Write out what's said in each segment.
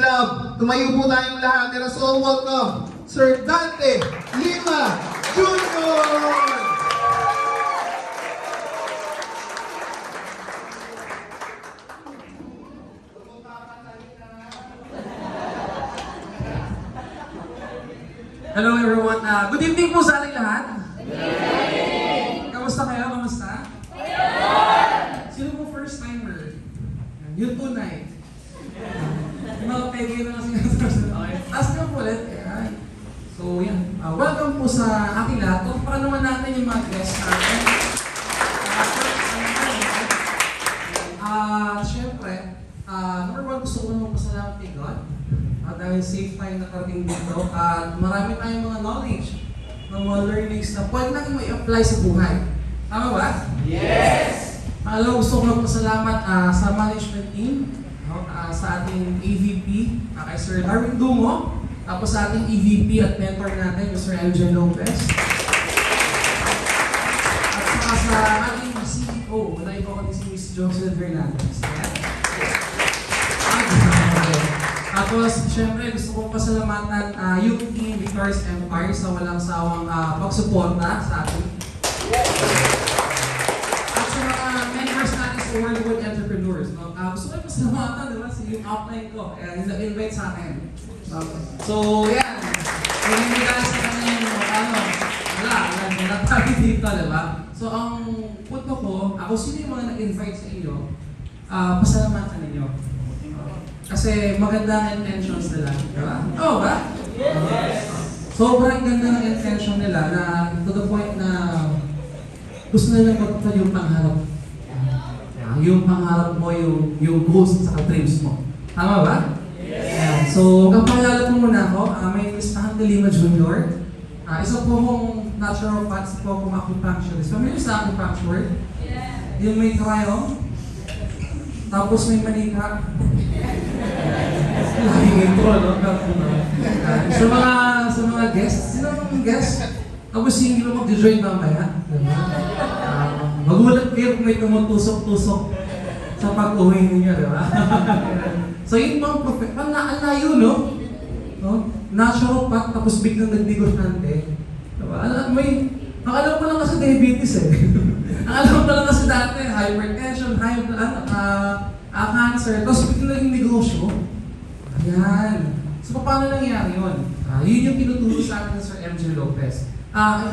Club. Tumayo po tayong lahat. Let us all welcome Sir Dante Lima Jr. Hello everyone. Good evening po sa ating lahat. Kamusta kayo? Kamusta? Sino po first timer? Yung tonight. Yung mga pege na lang sinasabi. Taas nga po ulit. So yan. Welcome po sa ating lahat. Kung paano naman natin yung mga guests natin. Siyempre, number one, gusto ko naman pasalamat kay God. Dahil safe tayo nakarating dito at marami tayong mga knowledge, mga learnings na pwede natin ma-apply sa buhay. Tama ba? Yes! Alam, gusto ko magpasalamat sa management team, sa ating EVP, kay Sir Darwin Dumo, tapos sa ating EVP at mentor natin, Mr. MJ Lopez. At saka sa ating CEO, wala iba ko din si Ms. Jocelyn Hernandez. Tapos, syempre, gusto kong pasalamatan yung team Victorious Empire sa walang sawang pagsuporta sa atin. At sa mga members natin sa Worldwood Entrepreneurs, no? Gusto ko pasalamatan, di ba? Si yung upline ko, nag-invite sa akin. So, yan. Kung hindi dahil sa kanya yung wala tayo dito, di ba? So, ang punto ko, sino yung mga nag-invite sa inyo, pasalamatan ninyo. Kasi maganda ang intentions nila, di ba? Oo ba? Yes! Sobrang ganda ng intention nila na to the point na gusto nila magpapal yung pangarap. Yung pangarap mo, yung goals at dreams mo. Tama ba? Yes! So, kapalala ko muna ako, my name is Dante Lima Jr. Isa po akong natural path po akong acupuncturist. Familiar sa acupuncture? Yeah. Yung may cryo, tapos may manika. Laging intro, no? Sa mga guests, sino ang guests? Tapos hindi mo mag-join mamaya. Magulat kayo kung may tumutusok-tusok sa pag-uwi ninyo, di ba? So yun pang perfect. Ang layo, no? Natural path, tapos biglang nagnegosyante. Diba? Alam ko lang kasi diabetes eh. Alam ko lang kasi dati, hypertension, cancer, tapos biglang naging negosyo. Ayan. So, paano nangyari yun? Yun yung tinuturo sa akin ng Sir MJ Lopez.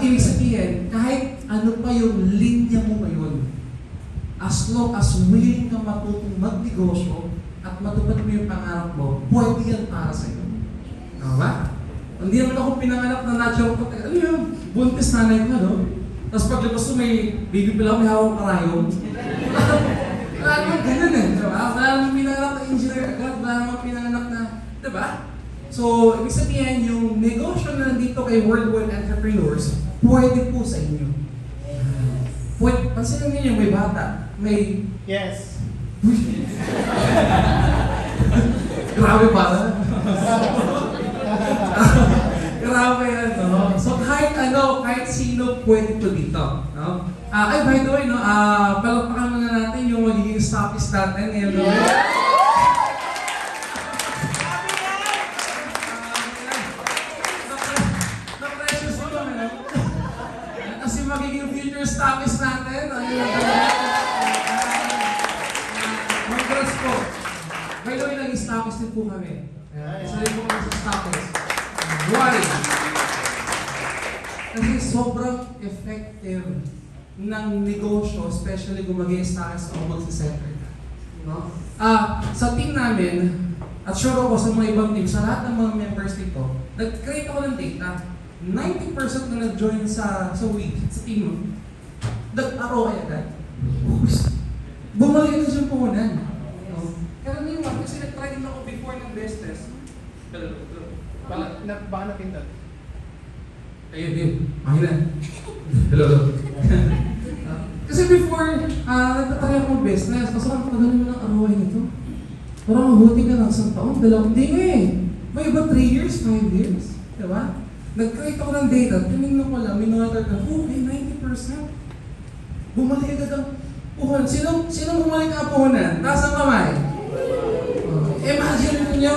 Ibig sabihin, kahit ano pa yung linya mo ngayon, as long as willing ka matutong magnegosyo at matupad mo yung pangarap mo, pwede yan para sa'yo. Tama ba? Hindi naman ako pinanganak na natural ko. Ano yun? Buntis nanay ko, no? Tapos paglabas ko may baby pala, may hawang karayong. Wala naman ganun eh, diba? Wala naman pinanganak na engineer agad, wala naman pinanganak na, diba? So, ibig sabihin, yung negosyo na nandito kay Worldwide Entrepreneurs, pwede po sa inyo. Pwede, pansinin ninyo, may bata, may... Yes! Grabe pala. Grabe yan, no? So, kahit sino pwede to dito, no? Ay, by the way, no, palakpakan muna natin yung magiging stoppies natin ngayon, no? Na-precious ko lang, no? Kasi magiging future stoppies natin, congrats po. By the way, naging stoppies din po kami. Isa rin po kami sa stoppies. Why? Kasi sobrang effective ng negosyo, especially kung mag-i-start o mag-center ka. No? Sa team namin, at sure ako sa mga ibang team, sa lahat ng mga members dito, nag-create ako ng data. 90% na nag-join sa week, sa team mo, nag-ROI agad. Bumalik na siyang puhunan. No? Kaya naman, kasi nag-try din ako before ng business. Baka napindot. Ayun. Mahina. Hello. Kasi before, nagtatry akong business, kasi ang tagal mo ng ROI nito. Parang mabuti ka ng isang taon, hindi nga eh. May iba 3 years, 5 years. Diba? Nag-create ako ng data, tinignan ko lang, minonitor ka, okay, 90%. Bumalik agad ang puhunan. Sino bumalik ang puhunan? Taas ang kamay. Imagine nyo,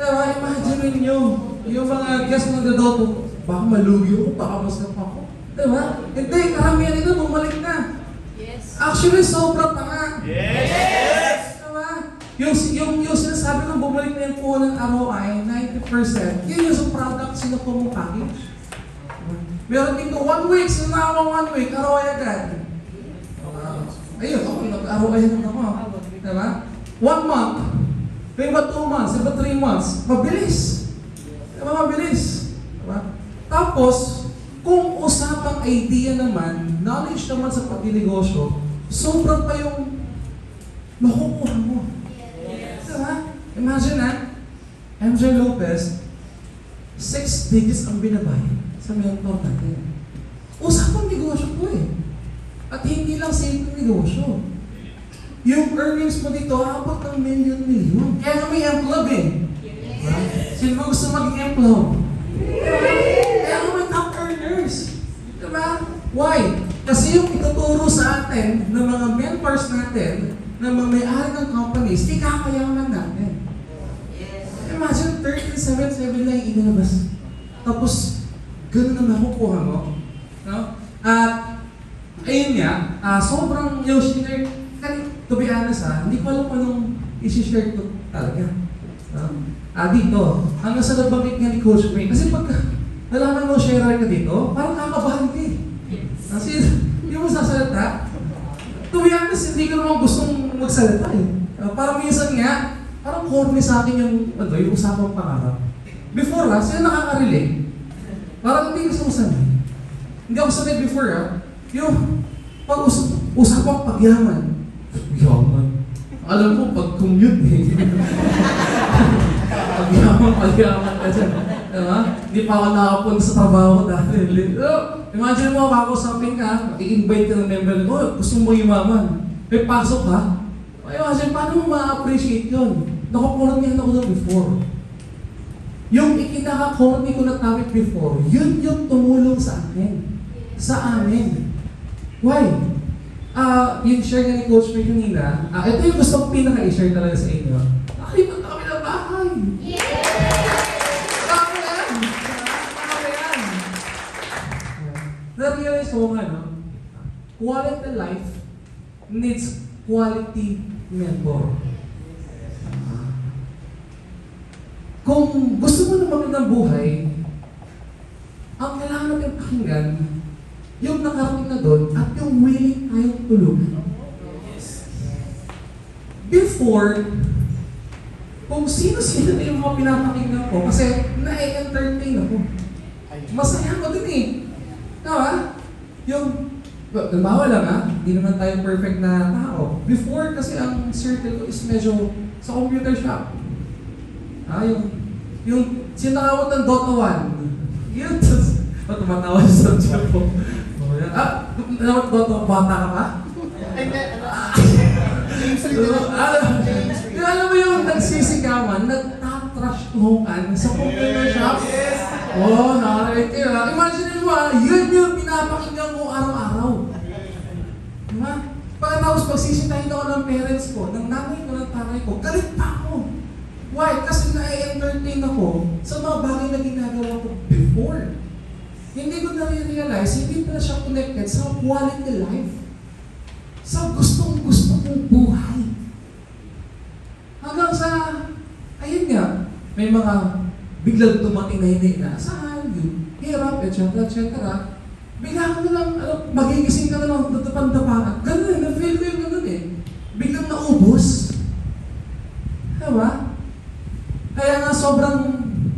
Diba? Imagine nyo, yung mga guest na nagdadoto, baka malugi ako, baka masarap ako. Diba? Hindi, karamihan nito bumalik na. Yes. Actually, sobra pa nga. Yes! Diba? Yung sinasabi ng bumalik na yung puho ng ROI, 90%, yun yung sa product sila po mong package. Meron dito 1 week, sinama 1 week, ROI agad. Ayun, ako, nag-ROI na ako. Diba? 1 month, iba 2 months, iba 3 months, mabilis. Diba, mabilis. Diba? Tapos, kung usapang idea naman, knowledge naman sa pagdinegosyo, sobrang pa yung makukuha mo. Diba? Imagine na, MJ Lopez, 6 digits ang binabayad sa mentor natin. Usapang negosyo po eh. At hindi lang simple negosyo. Yung earnings mo dito, abot ng milyon-milyon. Kaya kami employed eh. Diba? Sino ba gusto maging employed? Kaya kami top earners. Diba? Why? Kasi yung ituturo sa atin ng mga mentors natin, ng mga may-ari ng companies, ikakayaman natin. Imagine 1377 lang yung inilabas. Tapos, ganun na makukuha mo. No? At, ayun nga, sobrang yung share, to be honest hindi ko alam anong isi-share ko talaga. Dito, ang nasa nabanggit nga ni Coach May, kasi pag nalaman mo share ka dito, parang kakabahan ka eh. Kasi, hindi mo sasalita. To be honest, hindi ko naman gustong magsalita eh. Parang minsan nga, parang corny sa akin yung usapang pangarap. Before sila nakaka-relate. Parang hindi gusto ko sanay. Hindi ako sanay before yung pag-usapang pagyaman. Pagyaman. Alam mo, pag-commute eh. Pagyaman ka dyan. Diba? Hindi pa ako nakapunta sa trabaho ko dahil. Imagine mo, kakausapin ka, i-invite ka ng member ko, gusto mo yumaman. May pasok ka. Imagine, paano mo ma-appreciate yun? Nakakornihan ako doon before. Yung ikinaka-corny ko na topic before, yun yung tumulong sa akin. Sa amin. Why? Yung share nga ni Coach May kanina, ito yung gusto kong pinaka-i-share talaga sa inyo. Nakalipat na kami ng bahay. Marami yan. Marami yan. Na-realize ko nga, no? Quality life needs quality mentor. Kung gusto mo na magandang buhay, ang kailangan natin pakinggan, yung nakarating na doon at yung willing tayong tulungan. Before, kung sino-sino na yung mga pinapakinggan ko, kasi na-entertain ako. Masaya ako din eh. Diba? Yung, halimbawa lang hindi naman tayo perfect na tao. Before kasi ang circle ko is medyo sa computer shop. Yung sinakawat ng Dota 1. Yun, tumatawa sa joke ko. Dota, bata ka pa? Alam mo yung nagsisigawan, nagtatrash talkan sa computer shop? Nakarinig kayo Imagine mo yun yung pinapakinggan ko araw-araw. Diba? Pagkatapos pagsisitahin ako ng parents ko, ng nanay ko, ng tatay ko, galit pa ako. Why? Kasi na-entertain ako sa mga bagay na ginagawa ko before. Hindi ko na-realize, hindi pala siya connected sa quality life. Sa gustong-gusto kong buhay. Hanggang sa, ayun nga, may mga biglang dumating na hindi inaasahan, yung hirap, etc. Bigla ko na lang, magigising ka na lang, tatapang-tapangan. Ganun na-feel ko yung ganun eh. Biglang naubos. Diba? Kaya nga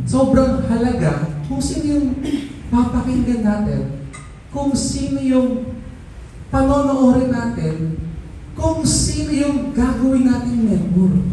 sobrang halaga kung sino yung papakinggan natin, kung sino yung panonoorin natin, kung sino yung gagawin natin member.